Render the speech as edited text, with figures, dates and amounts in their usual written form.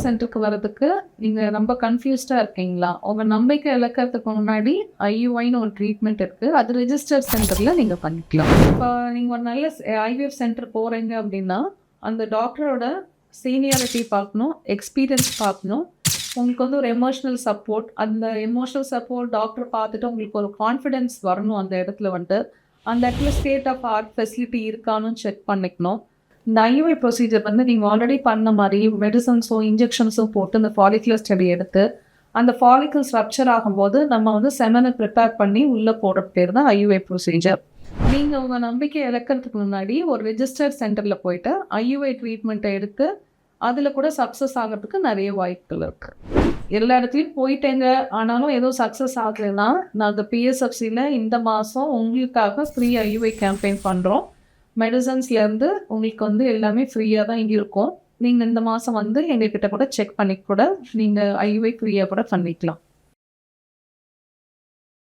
சென்டருக்கு வரதுக்கு நீங்கள் ரொம்ப கன்ஃபியூஸ்டாக இருக்கீங்களா? உங்கள் நம்பிக்கை இழக்கிறதுக்கு முன்னாடி ஐயுஐன்னு ஒரு ட்ரீட்மெண்ட் இருக்குது. அது ரிஜிஸ்டர்ட் சென்டரில் நீங்கள் பண்ணிக்கலாம். இப்போ நீங்கள் ஒரு நல்ல ஐவிஎஃப் சென்டர் போகிறீங்க அப்படின்னா அந்த டாக்டரோட சீனியாரிட்டி பார்க்கணும், எக்ஸ்பீரியன்ஸ் பார்க்கணும். உங்களுக்கு வந்து ஒரு எமோஷ்னல் சப்போர்ட், அந்த எமோஷ்னல் சப்போர்ட் டாக்டர் பார்த்துட்டு உங்களுக்கு ஒரு கான்ஃபிடென்ஸ் வரணும். அந்த இடத்துல வந்துட்டு அந்த இடத்துல ஸ்டேட் ஆஃப் ஆர்ட் ஃபெசிலிட்டி இருக்கான்னு செக் பண்ணிக்கணும். இந்த ஐயுஐ ப்ரொசீஜர் வந்து நீங்கள் ஆல்ரெடி பண்ண மாதிரி மெடிசன்ஸோ இன்ஜெக்ஷன்ஸோ போட்டு இந்த ஃபாலிகுலர் ஸ்டடி எடுத்து அந்த ஃபாலிகல்ஸ் ரப்சர் ஆகும்போது நம்ம வந்து செமனை ப்ரிப்பேர் பண்ணி உள்ளே போடுற பேர் தான் ஐயுஐ ப்ரொசீஜர். நீங்கள் உங்கள் நம்பிக்கை இழக்கிறதுக்கு முன்னாடி ஒரு ரிஜிஸ்டர்ட் சென்டரில் போயிட்டு ஐயுஐ ட்ரீட்மெண்ட்டை எடுத்து அதில் கூட சக்ஸஸ் ஆகிறதுக்கு நிறைய வாய்ப்புகள் இருக்குது. எல்லா இடத்துலையும் போயிட்டேங்க ஆனாலும் எதுவும் சக்ஸஸ் ஆகலைன்னா நாங்கள் பிஎஸ்எஃப்சியில் இந்த மாதம் உங்களுக்காக ஃப்ரீ ஐயுஐ கேம்பெயின் பண்ணுறோம். மெடிசன்ஸ்லேருந்து உங்களுக்கு வந்து எல்லாமே ஃப்ரீயாக தான் இருக்கும். நீங்கள் இந்த மாதம் வந்து எங்ககிட்ட கூட செக் பண்ணி கூட நீங்கள் ஐயுஐ ஃப்ரீயாக கூட பண்ணிக்கலாம்.